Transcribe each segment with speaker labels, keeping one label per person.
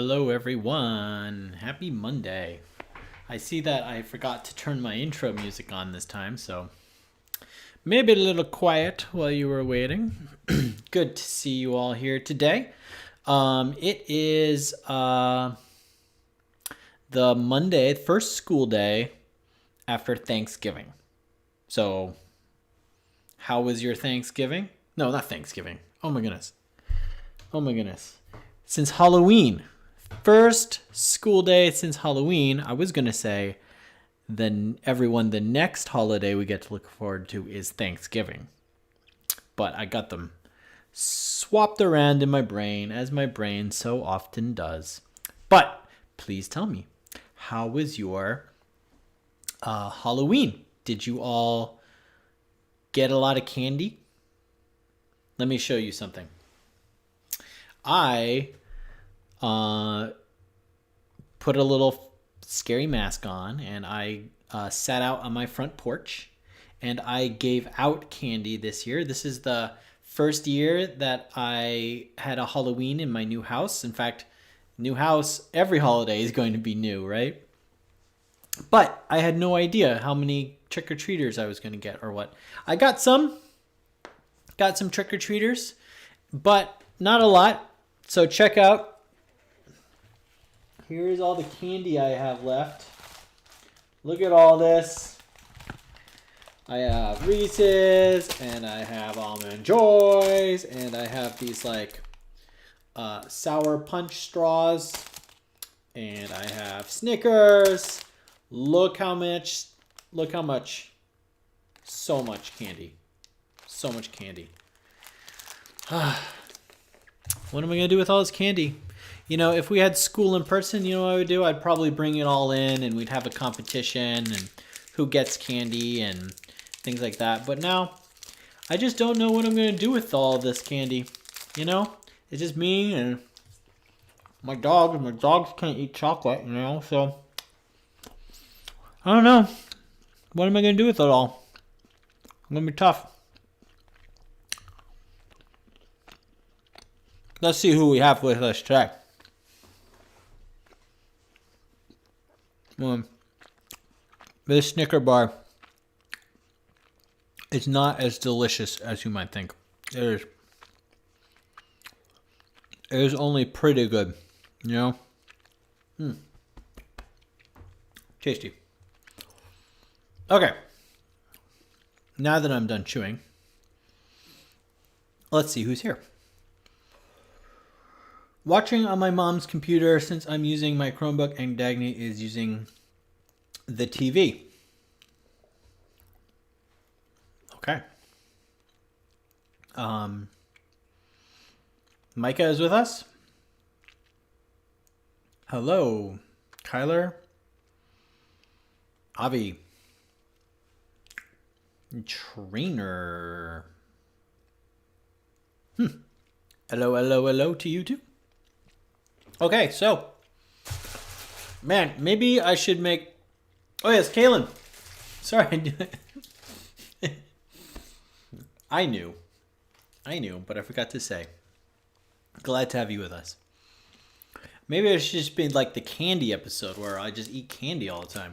Speaker 1: Hello, everyone. Happy Monday. I see that I forgot to turn my intro music on this time, so maybe a little quiet while you were waiting. Good to see you all here today. It is the Monday, first school day after Thanksgiving. So, how was your Thanksgiving? No, not Thanksgiving. Oh my goodness. Since Halloween. First school day since Halloween. I was going to say, then everyone, the next holiday we get to look forward to is Thanksgiving. But I got them swapped around in my brain, as my brain so often does. But please tell me, how was your Halloween? Did you all get a lot of candy? Let me show you something. I put a little scary mask on, and I sat out on my front porch, and I gave out candy this year. This is the first year that I had a Halloween in my new house. In fact, new house, every holiday is going to be new, right? But I had no idea how many trick-or-treaters I was going to get or what. I got some trick-or-treaters, but not a lot. So check out. Here's all the candy I have left. Look at all this. I have Reese's, and I have Almond Joys, and I have these like Sour Punch straws, and I have Snickers. Look how much. So much candy. What am I going to do with all this candy? You know, if we had school in person, you know what I would do? I'd probably bring it all in, and we'd have a competition and who gets candy and things like that. But now, I just don't know what I'm going to do with all this candy. You know, it's just me and my dog, and my dogs can't eat chocolate, you know, so I don't know. What am I going to do with it all? It's going to be tough. Let's see who we have with us today. This Snicker bar is not as delicious as you might think. It is only pretty good, you know? Tasty. Okay. Now that I'm done chewing, let's see who's here. Watching on my mom's computer since I'm using my Chromebook and Dagny is using the TV. Okay. Micah is with us. Hello. Kyler. Avi. Trainer. Hello to you too. Okay, so, man, maybe I should make. Oh yes, Kaylin. Sorry, I knew, but I forgot to say. Glad to have you with us. Maybe it should just be like the candy episode where I just eat candy all the time.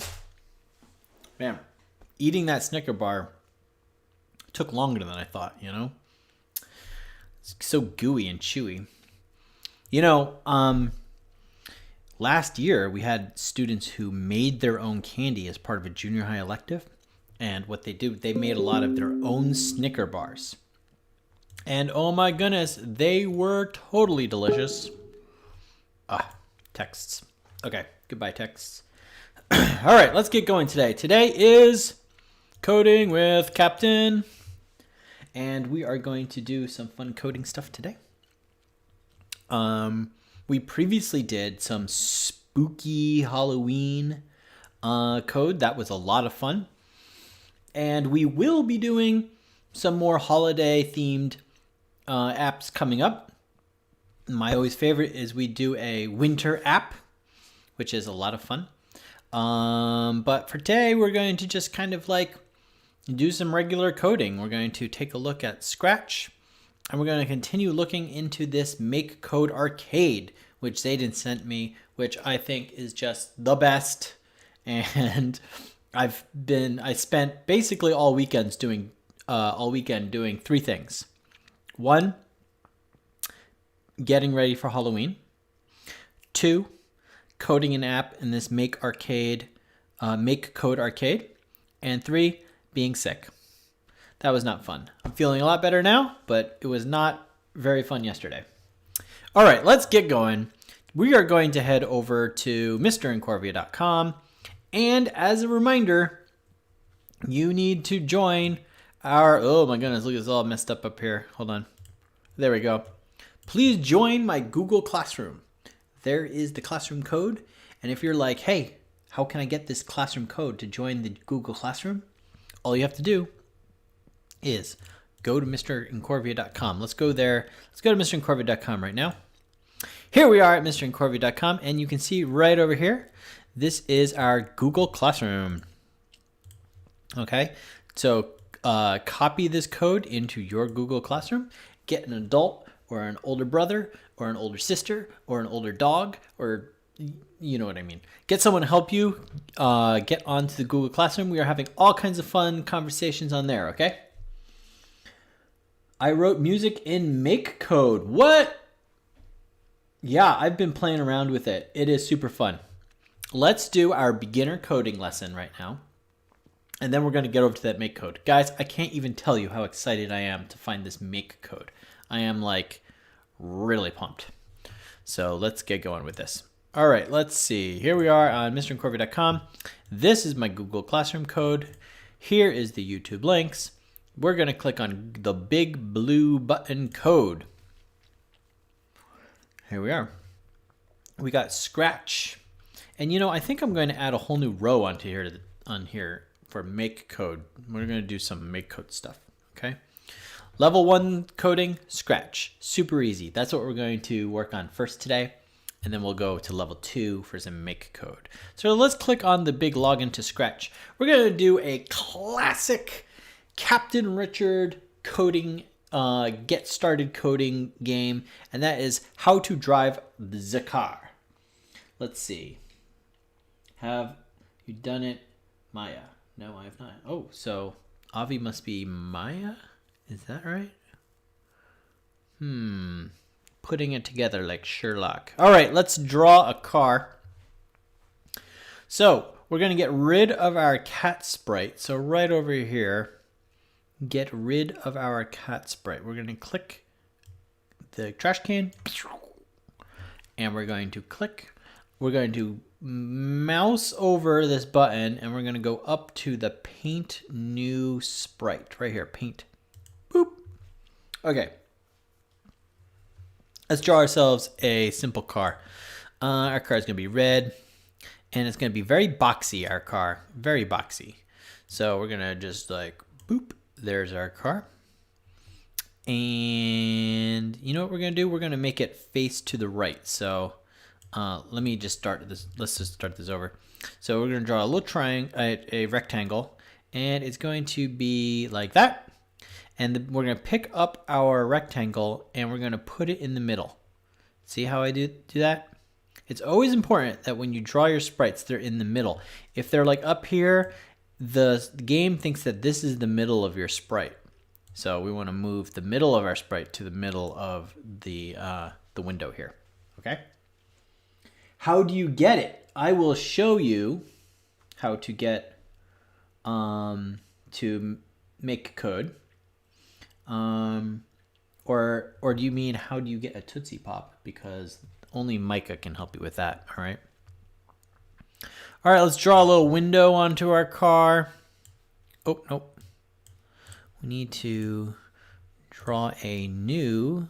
Speaker 1: Man, eating that Snicker bar took longer than I thought. You know, it's so gooey and chewy. You know, last year we had students who made their own candy as part of a junior high elective. And what they did, they made a lot of their own Snicker bars. And oh my goodness, they were totally delicious. Texts. Okay, goodbye texts. All right, let's get going today. Today is Coding with Captain. And we are going to do some fun coding stuff today. We previously did some spooky Halloween code. That was a lot of fun. And we will be doing some more holiday-themed apps coming up. My always favorite is we do a winter app, which is a lot of fun. But for today, we're going to just kind of like do some regular coding. We're going to take a look at Scratch. And we're going to continue looking into this MakeCode Arcade, which Zayden sent me, which I think is just the best. And I spent basically all weekend doing 3 things. 1, getting ready for Halloween. 2, coding an app in this MakeCode Arcade. And 3, being sick. That was not fun. I'm feeling a lot better now, but it was not very fun yesterday. All right, let's get going. We are going to head over to mrincorvia.com. And as a reminder, you need to join our, oh my goodness, look, it's all messed up here. Hold on. There we go. Please join my Google Classroom. There is the classroom code. And if you're like, hey, how can I get this classroom code to join the Google Classroom? All you have to do is go to mrincorvia.com. Let's go there. Let's go to mrincorvia.com right now. Here we are at mrincorvia.com, and you can see right over here, this is our Google Classroom. Okay, so copy this code into your Google Classroom. Get an adult or an older brother or an older sister or an older dog, or you know what I mean. Get someone to help you get onto the Google Classroom. We are having all kinds of fun conversations on there, okay? I wrote music in MakeCode. What? Yeah, I've been playing around with it. It is super fun. Let's do our beginner coding lesson right now. And then we're going to get over to that MakeCode. Guys, I can't even tell you how excited I am to find this MakeCode. I am like really pumped. So let's get going with this. All right, let's see. Here we are on mrincorvia.com. This is my Google Classroom code. Here is the YouTube links. We're going to click on the big blue button code. Here we are. We got Scratch. And you know, I think I'm going to add a whole new row onto here for MakeCode. We're going to do some MakeCode stuff, okay? Level 1 coding, Scratch. Super easy. That's what we're going to work on first today. And then we'll go to level 2 for some MakeCode. So let's click on the big login to Scratch. We're going to do a classic Captain Richard coding, get started coding game. And that is how to drive the car. Let's see. Have you done it, Maya? No, I have not. Oh, so Avi must be Maya? Is that right? Putting it together like Sherlock. All right, let's draw a car. So we're going to get rid of our cat sprite. So right over here, get rid of our cat sprite. We're going to click the trash can. And we're going to click. We're going to mouse over this button, and we're going to go up to the paint new sprite right here. Paint. Boop. Okay. Let's draw ourselves a simple car. Our car is going to be red, and it's going to be very boxy, our car. Very boxy. So we're going to just like, boop. There's our car. And you know what we're going to do? We're going to make it face to the right. So let me just start this. Let's just start this over. So we're going to draw a little triangle, a rectangle, and it's going to be like that. And we're going to pick up our rectangle and we're going to put it in the middle. See how I do that? It's always important that when you draw your sprites, they're in the middle. If they're like up here, the game thinks that this is the middle of your sprite. So we want to move the middle of our sprite to the middle of the window here. Okay? How do you get it? I will show you how to get to MakeCode. Or do you mean how do you get a Tootsie Pop? Because only Micah can help you with that. All right. All right, let's draw a little window onto our car. Oh, nope. We need to draw a new,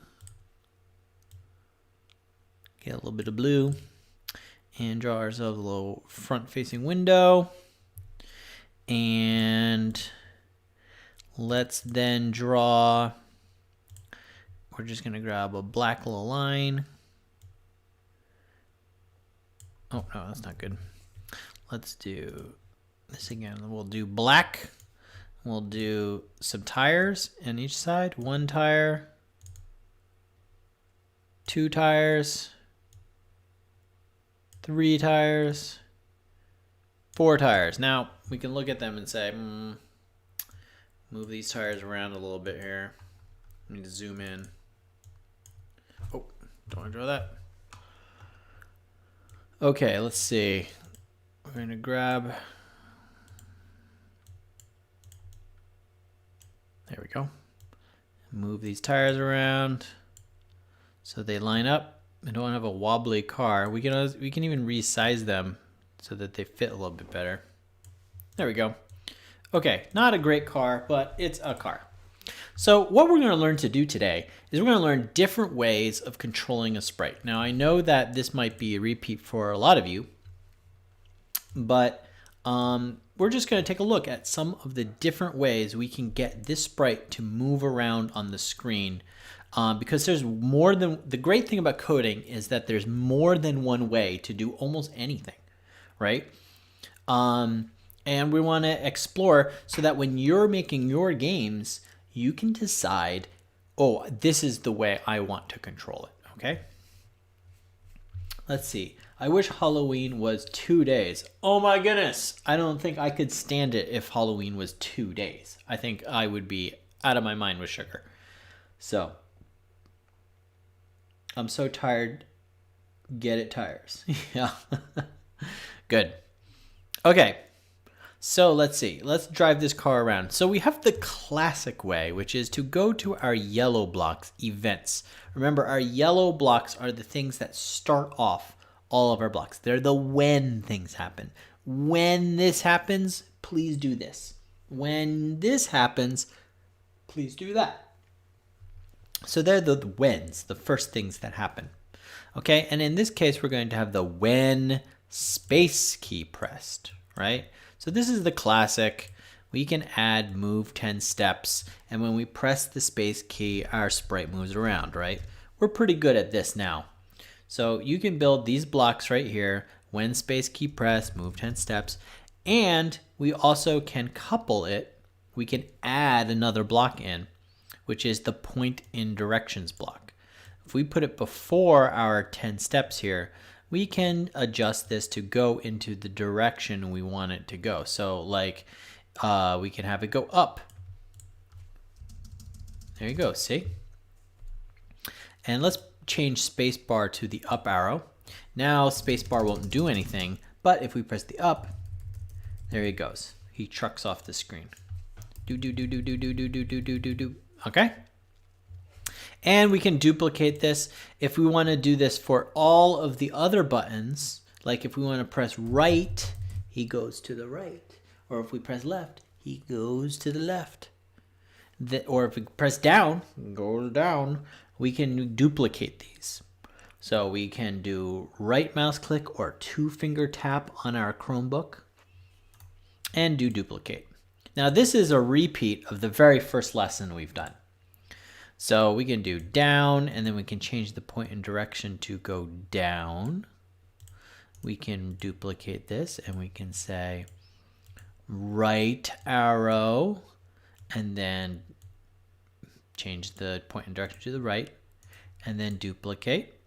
Speaker 1: get a little bit of blue, and draw ourselves a little front-facing window. And let's then draw, we're just going to grab a black little line. Oh, no, that's not good. Let's do this again. We'll do black. We'll do some tires on each side. 1 tire, 2 tires, 3 tires, 4 tires. Now we can look at them and say, move these tires around a little bit here. Need to zoom in. Oh, don't want to draw that. Okay, let's see. We're going to grab. There we go. Move these tires around so they line up. I don't have a wobbly car. We can even resize them so that they fit a little bit better. There we go. Okay, not a great car, but it's a car. So what we're going to learn to do today is we're going to learn different ways of controlling a sprite. Now I know that this might be a repeat for a lot of you, but we're just going to take a look at some of the different ways we can get this sprite to move around on the screen. Because there's more than, the great thing about coding is that there's more than one way to do almost anything, right? And we want to explore so that when you're making your games, you can decide, oh, this is the way I want to control it, okay? Let's see. I wish Halloween was 2 days. Oh my goodness. I don't think I could stand it if Halloween was 2 days. I think I would be out of my mind with sugar. So, I'm so tired. Get it, tires. Yeah. Good. Okay. So let's see. Let's drive this car around. So we have the classic way, which is to go to our yellow blocks, events. Remember, our yellow blocks are the things that start off all of our blocks. They're the when things happen. When this happens, please do this. When this happens, please do that. So they're the whens, the first things that happen. Okay, and in this case, we're going to have the when space key pressed, right? So this is the classic. We can add move 10 steps, and when we press the space key, our sprite moves around, right? We're pretty good at this now. So you can build these blocks right here, when space key press, move 10 steps, and we also can couple it. We can add another block in, which is the point in directions block. If we put it before our 10 steps here, we can adjust this to go into the direction we want it to go. So like we can have it go up. There you go, see? And let's change spacebar to the up arrow. Now spacebar won't do anything, but if we press the up, there he goes. He trucks off the screen. Do, do, do, do, do, do, do, do, do, do, do, do. Okay? And we can duplicate this if we want to do this for all of the other buttons. Like if we want to press right, he goes to the right. Or if we press left, he goes to the left. Or if we press down, goes down, we can duplicate these. So we can do right mouse click or 2-finger tap on our Chromebook and do duplicate. Now this is a repeat of the very first lesson we've done. So we can do down, and then we can change the point in direction to go down. We can duplicate this, and we can say right arrow, and then change the point in direction to the right, and then duplicate,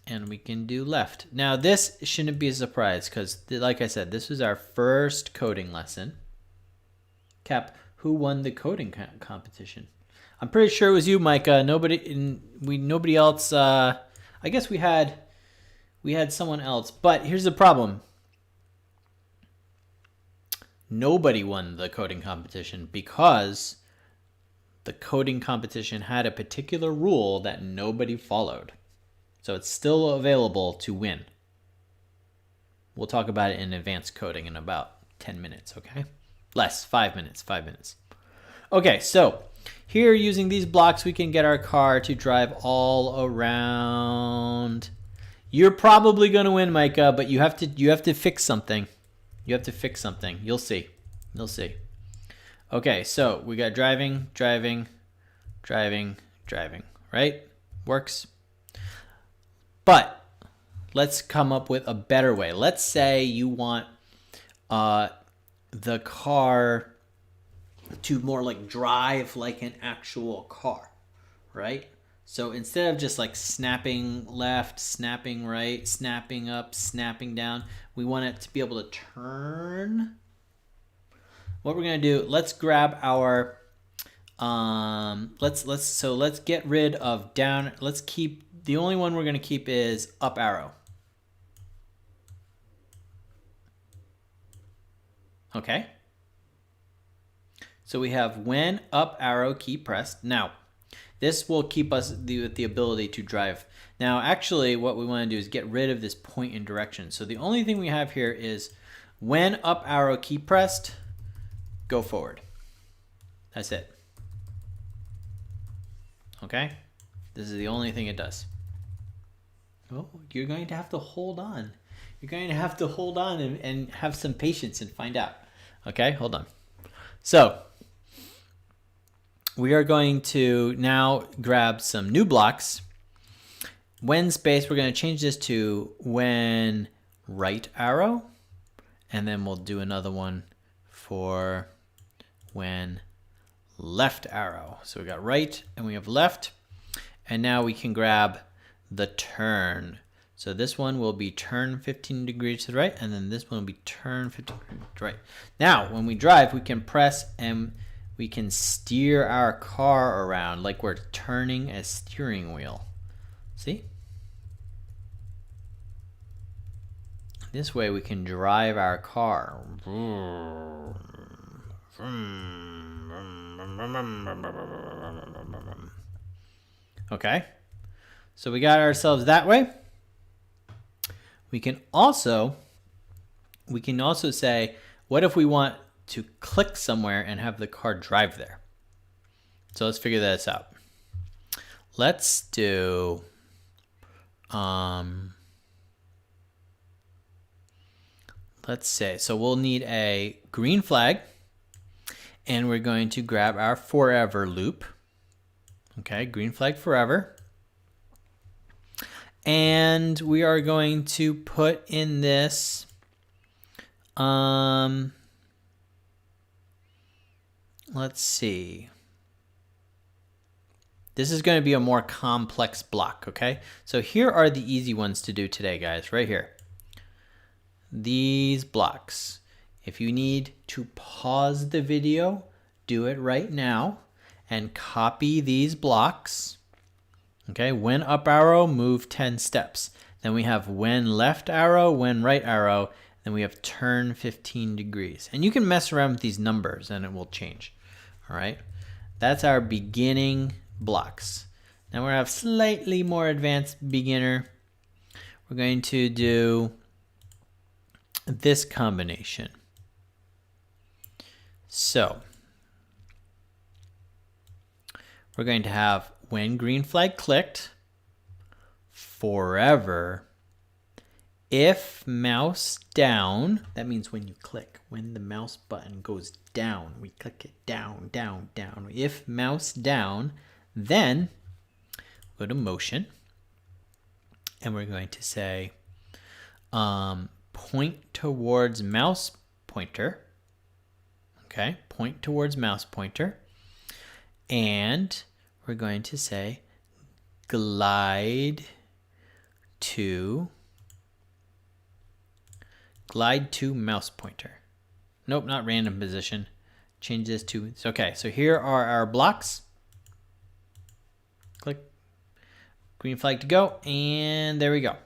Speaker 1: and we can do left. Now this shouldn't be a surprise, because like I said, this was our first coding lesson. Cap, who won the coding competition? I'm pretty sure it was you, Micah. Nobody else. I guess we had someone else, but here's the problem. Nobody won the coding competition because the coding competition had a particular rule that nobody followed. So it's still available to win. We'll talk about it in advanced coding in about 10 minutes, okay? Less, 5 minutes, 5 minutes. Okay, so here using these blocks, we can get our car to drive all around. You're probably going to win, Micah, but you have to fix something. You have to fix something. You'll see. You'll see. Okay, so we got driving, driving, driving, driving, right? Works. But let's come up with a better way. Let's say you want the car to more like drive like an actual car, right? So instead of just like snapping left, snapping right, snapping up, snapping down, we want it to be able to turn. What we're gonna do, let's grab our, let's get rid of down. Let's keep, the only one we're gonna keep is up arrow. Okay. So we have when up arrow key pressed. Now, this will keep us the ability to drive. Now, actually, what we want to do is get rid of this point in direction. So the only thing we have here is when up arrow key pressed, go forward. That's it. Okay? This is the only thing it does. Oh, you're going to have to hold on. You're going to have to hold on and have some patience and find out. Okay, hold on. So, we are going to now grab some new blocks. When space, we're going to change this to when right arrow. And then we'll do another one for when left arrow. So we got right and we have left. And now we can grab the turn. So this one will be turn 15 degrees to the right. And then this one will be turn 15 degrees to the right. Now, when we drive, we can press and we can steer our car around like we're turning a steering wheel. See? This way we can drive our car. Okay? So we got ourselves that way. We can also say, what if we want to click somewhere and have the car drive there? So let's figure this out. Let's do let's say, so we'll need a green flag and we're going to grab our forever loop. Okay, green flag forever. And we are going to put in this let's see. This is going to be a more complex block, okay? So here are the easy ones to do today, guys, right here. These blocks. If you need to pause the video, do it right now and copy these blocks. Okay, when up arrow, move 10 steps. Then we have when left arrow, when right arrow, then we have turn 15 degrees. And you can mess around with these numbers and it will change. All right, that's our beginning blocks. Now we're going to have slightly more advanced beginner. We're going to do this combination. So we're going to have when green flag clicked, forever, if mouse down, that means when you click, when the mouse button goes down, we click it down, down, down. If mouse down, then go to motion, and we're going to say point towards mouse pointer. Okay, point towards mouse pointer, and we're going to say glide to mouse pointer. Nope, not random position. Change this to, okay, so here are our blocks. Click, green flag to go, and there we go.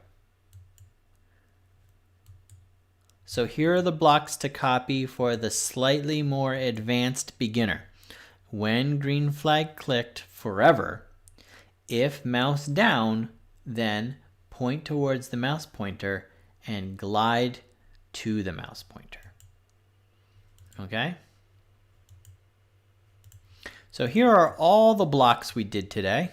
Speaker 1: So here are the blocks to copy for the slightly more advanced beginner. When green flag clicked, forever. If mouse down, then point towards the mouse pointer and glide to the mouse pointer. Okay? So here are all the blocks we did today.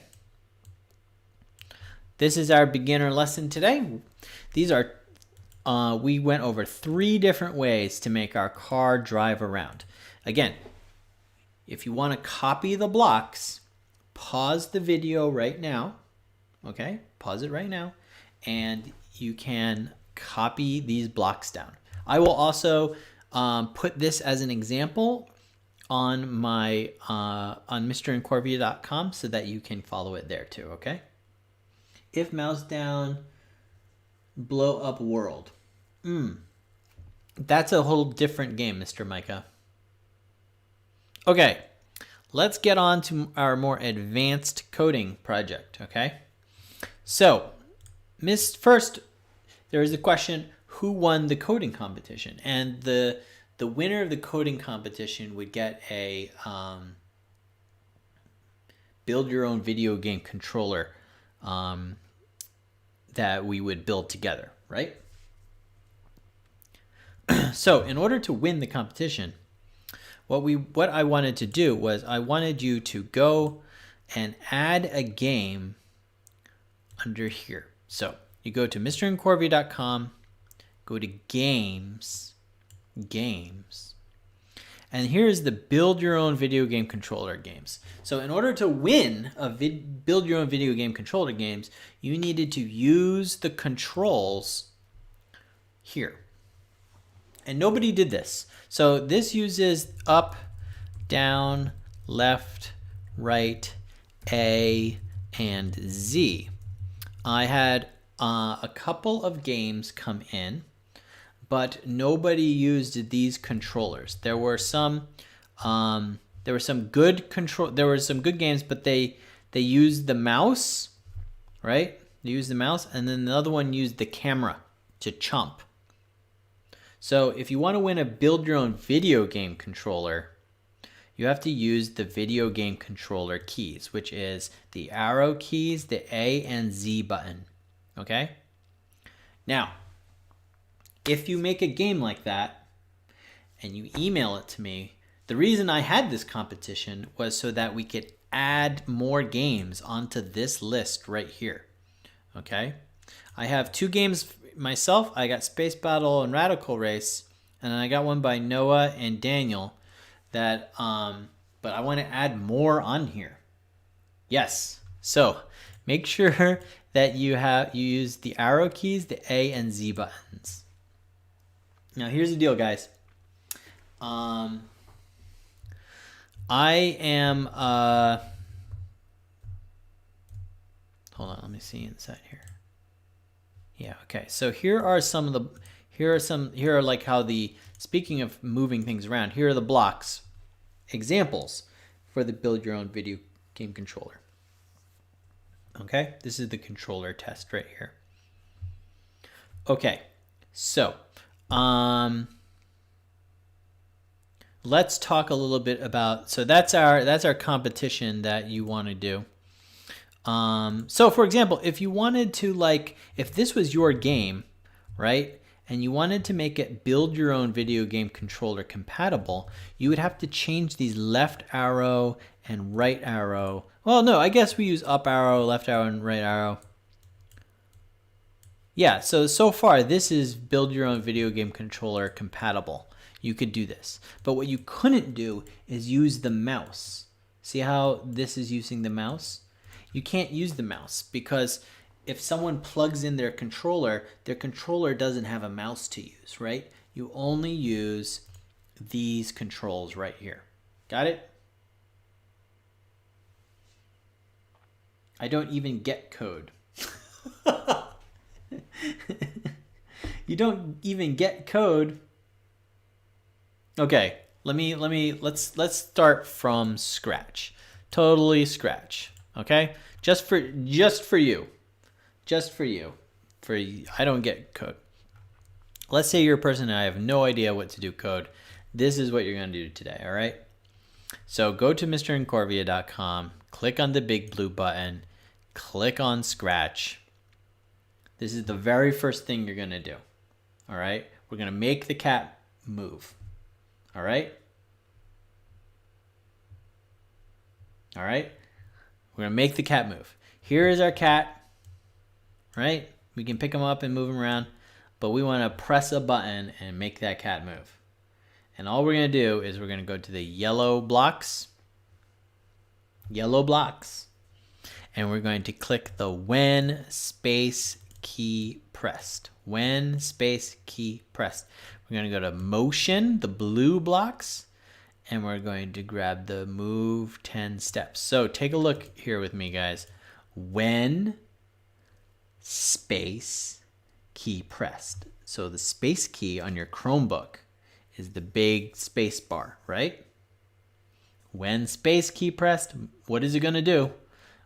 Speaker 1: This is our beginner lesson today. These are we went over 3 different ways to make our car drive around. Again, if you want to copy the blocks, pause the video right now. Okay, pause it right now, and you can copy these blocks down. I will also put this as an example on my on mrincorvia.com so that you can follow it there too, okay? If mouse down, blow up world. That's a whole different game, Mr. Micah. Okay, let's get on to our more advanced coding project, okay? So, first, there is the question, who won the coding competition? And the winner of the coding competition would get a build your own video game controller that we would build together, right? So in order to win the competition, what I wanted to do was I wanted you to go and add a game under here. So you go to mrincorvia.com, go to games, and here's the build your own video game controller games. So in order to win a build your own video game controller games, you needed to use the controls here. And nobody did this. So this uses up, down, left, right, A, and Z. I had a couple of games come in, but nobody used these controllers. There were some good games, but they used the mouse, right? They used the mouse, and then the other one used the camera to chomp. So if you want to win a build your own video game controller, you have to use the video game controller keys, which is the arrow keys, the A and Z button. Okay? Now, if you make a game like that and you email it to me, the reason I had this competition was so that we could add more games onto this list right here. Okay? I have 2 games myself. I got Space Battle and Radical Race, and then I got one by Noah and Daniel that but I want to add more on here. Yes. So make sure that you use the arrow keys, the A and Z buttons. Now here's the deal, guys. I am hold on, let me see inside here. Yeah, okay. So here are like how speaking of moving things around, here are the blocks, examples for the build your own video game controller. Okay, this is the controller test right here. Okay, so let's talk a little bit about, so that's our competition that you want to do. So for example, if you wanted to, if this was your game, right, and you wanted to make it build your own video game controller compatible, you would have to change these left arrow and right arrow. Well, no, I guess we use up arrow, left arrow, and right arrow. Yeah, so far this is build your own video game controller compatible. You could do this. But what you couldn't do is use the mouse. See how this is using the mouse? You can't use the mouse because if someone plugs in their controller doesn't have a mouse to use, right? You only use these controls right here. Got it? I don't even get code. You don't even get code. Okay, let's start from scratch. Totally scratch. Okay? Just for you. I don't get code. Let's say you're a person and I have no idea what to do code. This is what you're going to do today, all right? So go to mrincorvia.com, click on the big blue button, click on Scratch. This is the very first thing you're going to do, all right? We're going to make the cat move, all right? All right? We're going to make the cat move. Here is our cat, right? We can pick him up and move him around, but we want to press a button and make that cat move. And all we're going to do is we're going to go to the yellow blocks, and we're going to click the when space key pressed. When space key pressed. We're going to go to motion, the blue blocks, and we're going to grab the move 10 steps. So take a look here with me, guys. When space key pressed. So the space key on your Chromebook is the big space bar, right? When space key pressed, what is it going to do?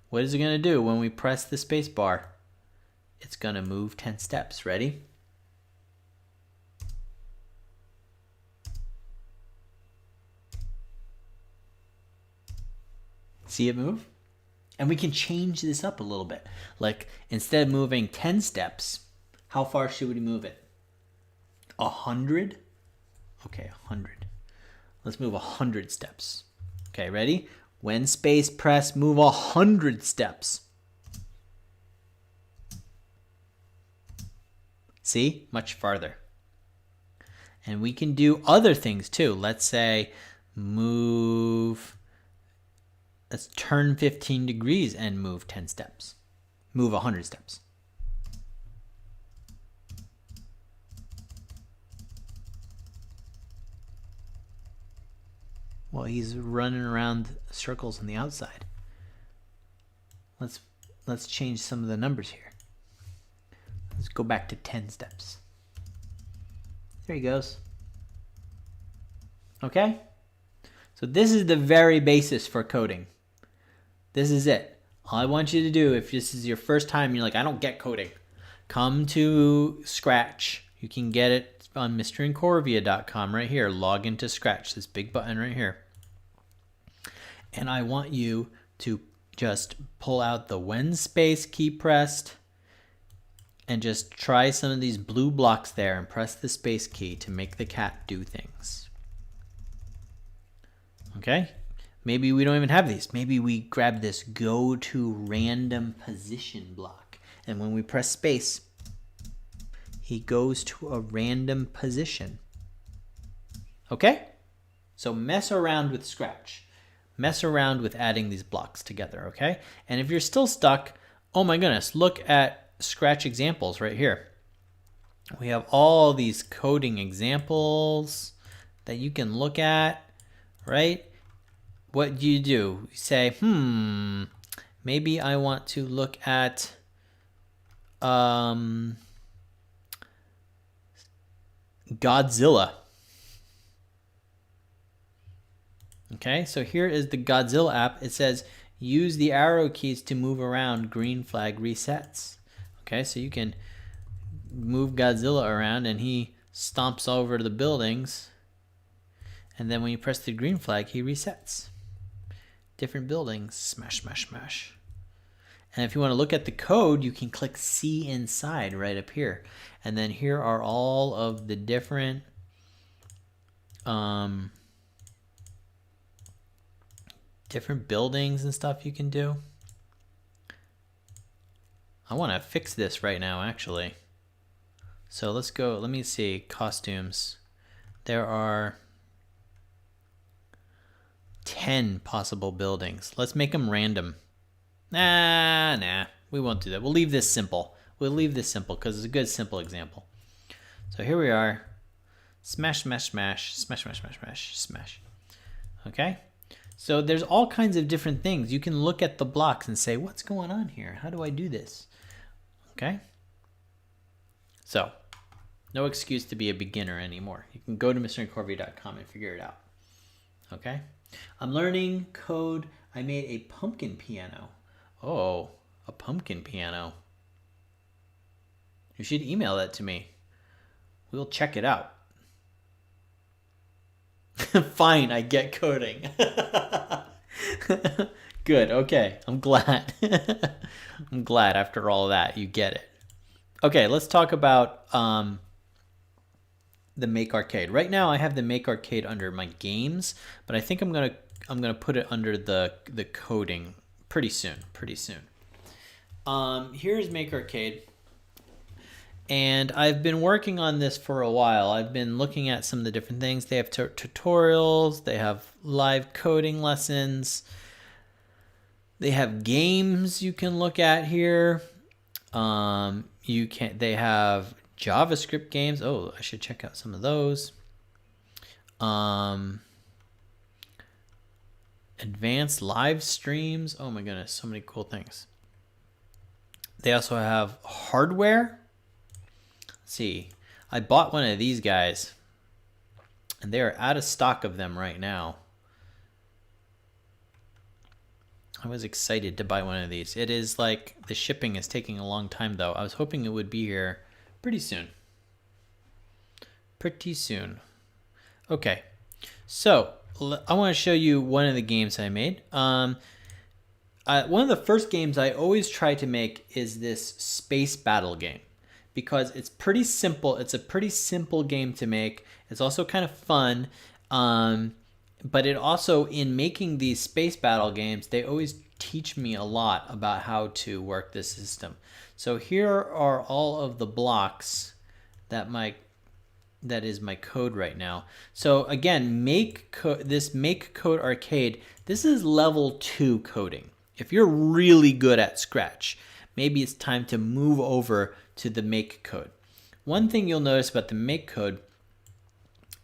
Speaker 1: What is it going to do when we press the space bar? It's going to move 10 steps. Ready? See it move? And we can change this up a little bit. Like instead of moving 10 steps, how far should we move it? 100? Okay, 100. Let's move 100 steps. Okay, ready? When space press, move 100 steps. See? Much farther. And we can do other things too. Let's say let's turn 15 degrees and move 10 steps. Move 100 steps. Well, he's running around circles on the outside. Let's change some of the numbers here. Let's go back to 10 steps. There he goes. Okay? So this is the very basis for coding. This is it. All I want you to do, if this is your first time, you're like, I don't get coding, come to Scratch. You can get it on mrincorvia.com right here. Log into Scratch, this big button right here. And I want you to just pull out the when space key pressed and just try some of these blue blocks there and press the space key to make the cat do things. Okay? Maybe we don't even have these. Maybe we grab this go to random position block. And when we press space, he goes to a random position. Okay? So mess around with Scratch. Mess around with adding these blocks together, okay? And if you're still stuck, oh my goodness, look at Scratch examples right here. We have all these coding examples that you can look at, right? What do? You say, maybe I want to look at Godzilla. Okay, so here is the Godzilla app. It says, use the arrow keys to move around, green flag resets. Okay, so you can move Godzilla around and he stomps over the buildings. And then when you press the green flag, he resets. Different buildings, smash, smash, smash. And if you want to look at the code, you can click See Inside right up here. And then here are all of the different different buildings and stuff you can do. I want to fix this right now, actually. So let's go, let me see, costumes. There are 10 possible buildings. Let's make them random. Nah, we won't do that. We'll leave this simple. We'll leave this simple because it's a good simple example. So here we are. Smash, smash, smash, smash, smash, smash, smash, smash. Okay? So there's all kinds of different things. You can look at the blocks and say, what's going on here? How do I do this? Okay? So, no excuse to be a beginner anymore. You can go to mrincorvia.com and figure it out. Okay? I'm learning code. I made a pumpkin piano. Oh, a pumpkin piano. You should email that to me. We'll check it out. Fine, I get coding. Good, okay. I'm glad. I'm glad after all that you get it. Okay, let's talk about the Make Arcade. Right now I have the Make Arcade under my games, but I think I'm gonna put it under the coding pretty soon. Here's Make Arcade. And I've been working on this for a while. I've been looking at some of the different things. They have tutorials, they have live coding lessons, they have games you can look at here. They have JavaScript games. Oh, I should check out some of those. advanced live streams. Oh my goodness, so many cool things. They also have hardware. Let's see, I bought one of these guys and they are out of stock of them right now. I was excited to buy one of these. It is like the shipping is taking a long time though. I was hoping it would be here pretty soon. Pretty soon. Okay, so I want to show you one of the games I made. One of the first games I always try to make is this space battle game because it's pretty simple. It's a pretty simple game to make. It's also kind of fun. But it also, in making these space battle games, they always teach me a lot about how to work this system. So here are all of the blocks that is my code right now. So again, this MakeCode Arcade, this is level 2 coding. If you're really good at Scratch, maybe it's time to move over to the MakeCode. One thing you'll notice about the MakeCode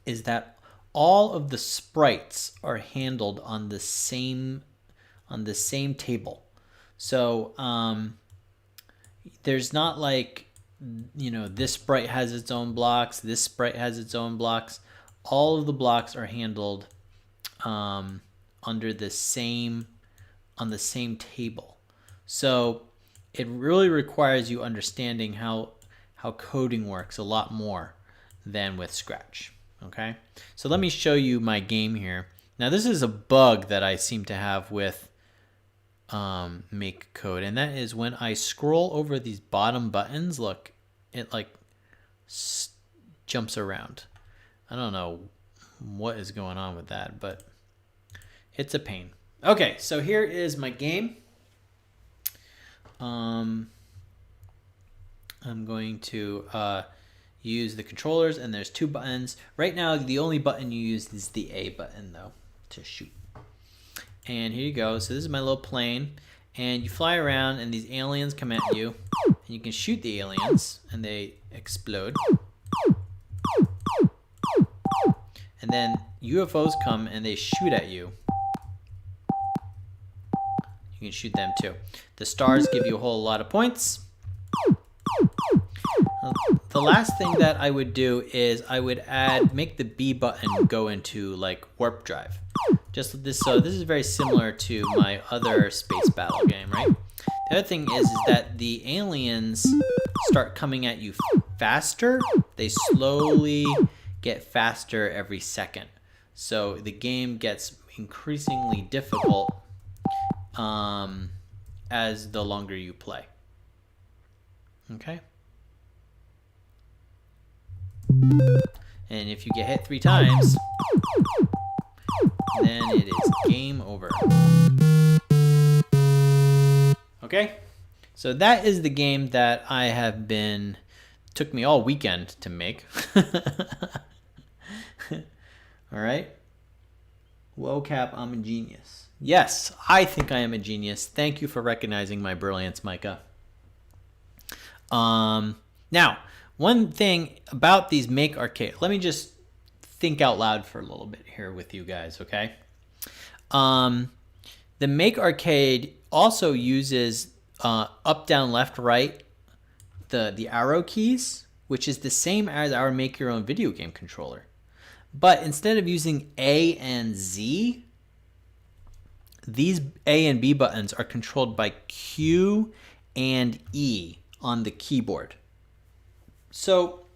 Speaker 1: is that all of the sprites are handled on the same table. So there's not like, you know, this sprite has its own blocks, this sprite has its own blocks. All of the blocks are handled on the same table. So it really requires you understanding how coding works a lot more than with Scratch. Okay, so let me show you my game here. Now this is a bug that I seem to have with MakeCode, and that is when I scroll over these bottom buttons, look, it like jumps around. I don't know what is going on with that, but it's a pain. Okay, so here is my game. I'm going to use the controllers, and there's 2 buttons. Right now, the only button you use is the A button, though, to shoot. And here you go. So this is my little plane, and you fly around, and these aliens come at you, and you can shoot the aliens, and they explode. And then UFOs come, and they shoot at you. You can shoot them, too. The stars give you a whole lot of points. The last thing that I would do is I would make the B button go into like warp drive. Just this, so this is very similar to my other space battle game, right? The other thing is that the aliens start coming at you faster. They slowly get faster every second. So the game gets increasingly difficult as the longer you play. Okay? And if you get hit 3 times, then it is game over. Okay, so that is the game that I have took me all weekend to make. All right. Whoa, Cap, I'm a genius. Yes, I think I am a genius. Thank you for recognizing my brilliance, Micah. Now, one thing about these Make Arcade, let me just think out loud for a little bit here with you guys, okay? The Make Arcade also uses up, down, left, right, the arrow keys, which is the same as our Make Your Own video game controller. But instead of using A and Z, these A and B buttons are controlled by Q and E on the keyboard. So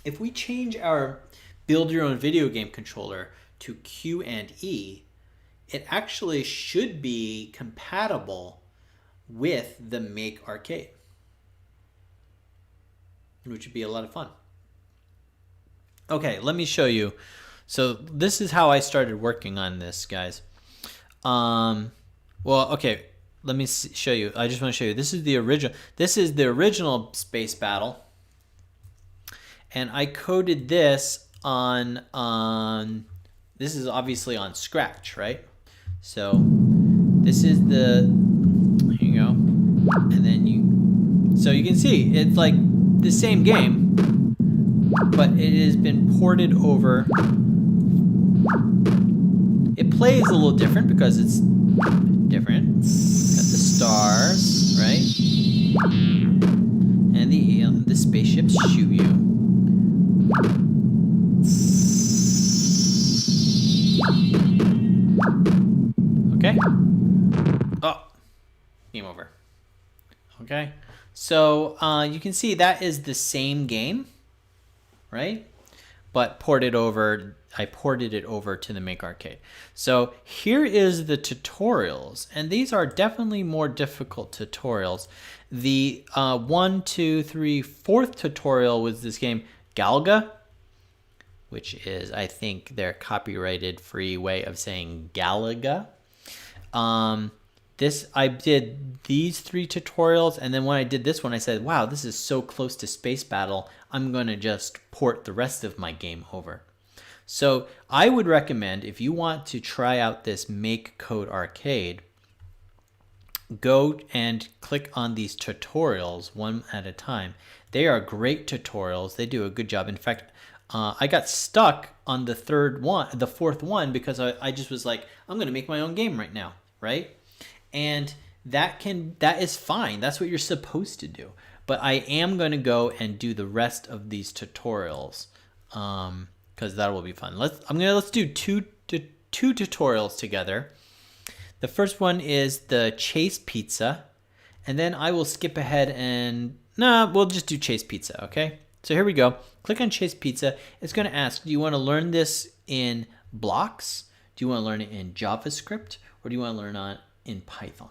Speaker 1: if we change our build your own video game controller to Q and E, it actually should be compatible with the Make Arcade, which would be a lot of fun. Okay, let me show you. So this is how I started working on this, guys. Well, okay, let me show you. I just want to show you. This is the original. This is the original Space Battle. And I coded this on this is obviously on Scratch, right? So this is here you go. And then so you can see it's like the same game, but it has been ported over It plays a little different because it's different. Got the stars, right? And the spaceships shoot you. Okay. Oh, game over. Okay. So you can see that is the same game, right? But I ported it over to the Make Arcade. So here is the tutorials, and these are definitely more difficult tutorials. The 1, 2, 3, 4th tutorial was this game Galga, which is, I think, their copyrighted free way of saying Galaga. I did these 3 tutorials, and then when I did this one, I said, wow, this is so close to Space Battle, I'm going to just port the rest of my game over. So I would recommend, if you want to try out this MakeCode Arcade, go and click on these tutorials one at a time. They are great tutorials. They do a good job. In fact, I got stuck on the 4th one, because I just was like, I'm going to make my own game right now, right? And that is fine. That's what you're supposed to do. But I am going to go and do the rest of these tutorials, because that will be fun. Let's do two tutorials together. The first one is the Chase Pizza, and then I will skip ahead and we'll just do Chase Pizza. Okay. So here we go. Click on Chase Pizza. It's going to ask, do you want to learn this in blocks? Do you want to learn it in JavaScript, or do you want to learn it in Python?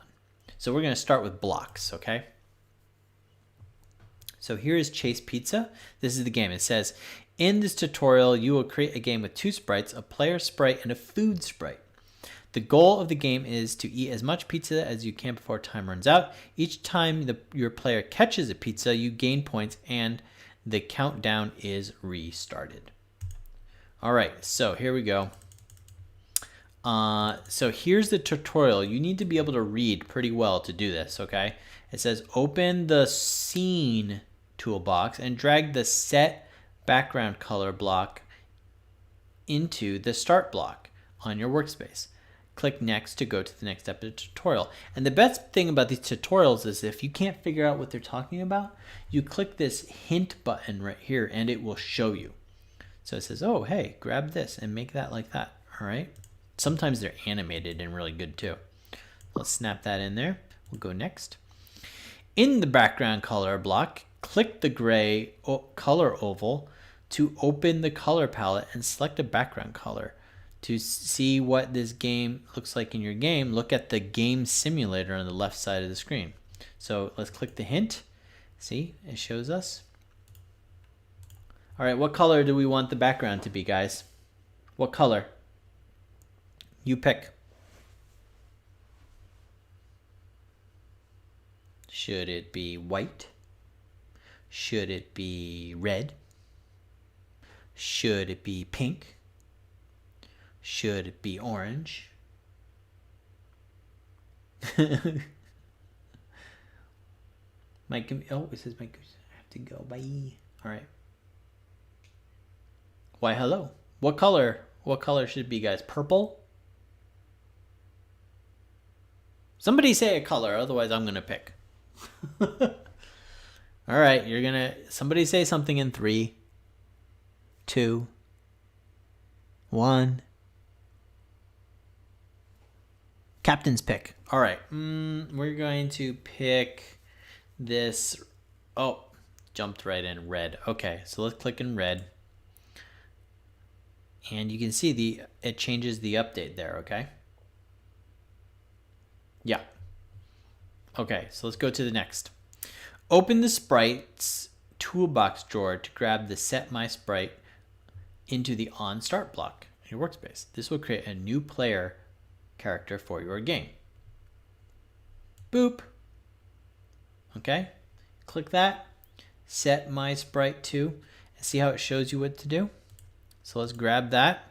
Speaker 1: So we're going to start with blocks, okay? So here is Chase Pizza. This is the game. It says, in this tutorial, you will create a game with 2 sprites, a player sprite and a food sprite. The goal of the game is to eat as much pizza as you can before time runs out. Each time your player catches a pizza, you gain points and the countdown is restarted. All right, so here we go. So here's the tutorial. You need to be able to read pretty well to do this, okay? It says open the scene toolbox and drag the set background color block into the start block on your workspace. Click next to go to the next step of the tutorial. And the best thing about these tutorials is if you can't figure out what they're talking about, you click this hint button right here and it will show you. So it says, oh, hey, grab this and make that like that, all right? Sometimes they're animated and really good too. Let's snap that in there. We'll go next. In the background color block, click the gray color oval to open the color palette and select a background color. To see what this game looks like in your game, look at the game simulator on the left side of the screen. So let's click the hint. See, it shows us. All right, what color do we want the background to be, guys? What color? You pick. Should it be white? Should it be red? Should it be pink? Should it be orange? Oh, it says I have to go. Bye. All right. Why, hello. What color? What color should it be, guys? Purple? Somebody say a color, otherwise I'm gonna pick. All right, somebody say something in 3, 2, 1. Captain's pick. All right, we're going to pick this. Oh, jumped right in red. Okay, so let's click in red. And you can see it changes the update there, okay? Yeah. Okay, so let's go to the next. Open the sprites toolbox drawer to grab the set my sprite into the on start block in your workspace. This will create a new player character for your game. Boop. Okay, click that, set my sprite to, and see how it shows you what to do. So let's grab that,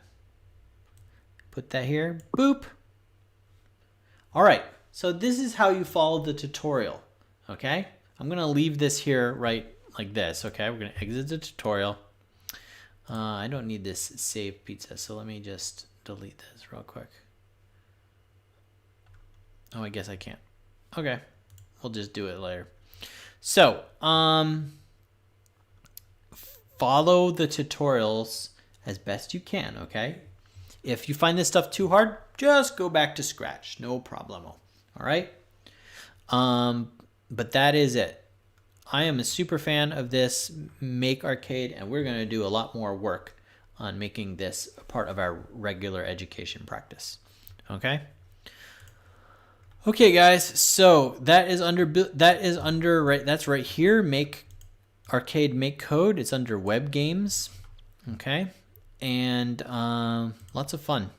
Speaker 1: put that here, boop. All right, so this is how you follow the tutorial, okay? I'm gonna leave this here right like this, okay? We're gonna exit the tutorial. I don't need this save pizza, so let me just delete this real quick. Oh, I guess I can't. Okay. We'll just do it later. So, follow the tutorials as best you can, okay? If you find this stuff too hard, just go back to scratch. No problemo. All right? But that is it. I am a super fan of this Make Arcade, and we're going to do a lot more work on making this a part of our regular education practice. Okay? Okay, guys. So that's right here. Make Arcade, Make Code. It's under Web Games. Okay? And lots of fun.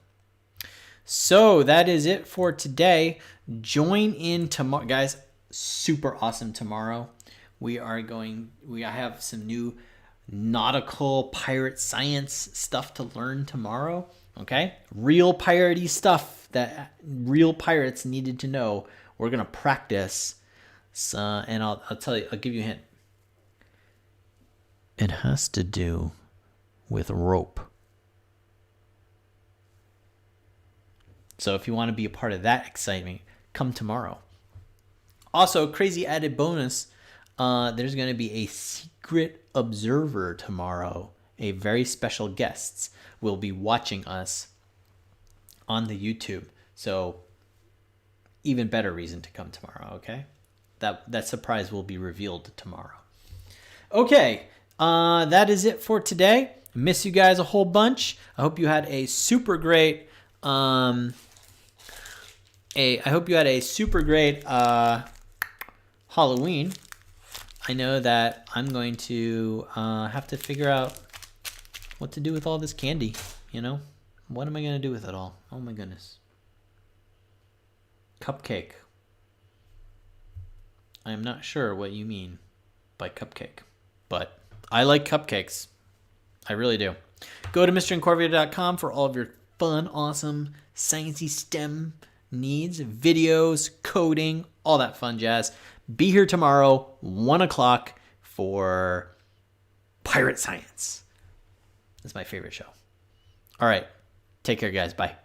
Speaker 1: So that is it for today. Join in tomorrow, guys. Super awesome tomorrow. I have some new nautical pirate science stuff to learn tomorrow. Okay, real piratey stuff that real pirates needed to know. We're gonna practice. And I'll tell you. I'll give you a hint. It has to do with rope. So if you want to be a part of that excitement, come tomorrow. Also, crazy added bonus, there's going to be a secret observer tomorrow. A very special guest will be watching us on the YouTube. So even better reason to come tomorrow, okay? That surprise will be revealed tomorrow. Okay, that is it for today. I miss you guys a whole bunch. I hope you had a super great Halloween. I know that I'm going to have to figure out what to do with all this candy, you know? What am I going to do with it all? Oh my goodness. Cupcake. I am not sure what you mean by cupcake, but I like cupcakes. I really do. Go to mrincorvia.com for all of your fun, awesome, sciencey STEM needs, videos, coding, all that fun jazz. Be here tomorrow, 1 o'clock, for Pirate Science. That's my favorite show. All right. Take care, guys. Bye.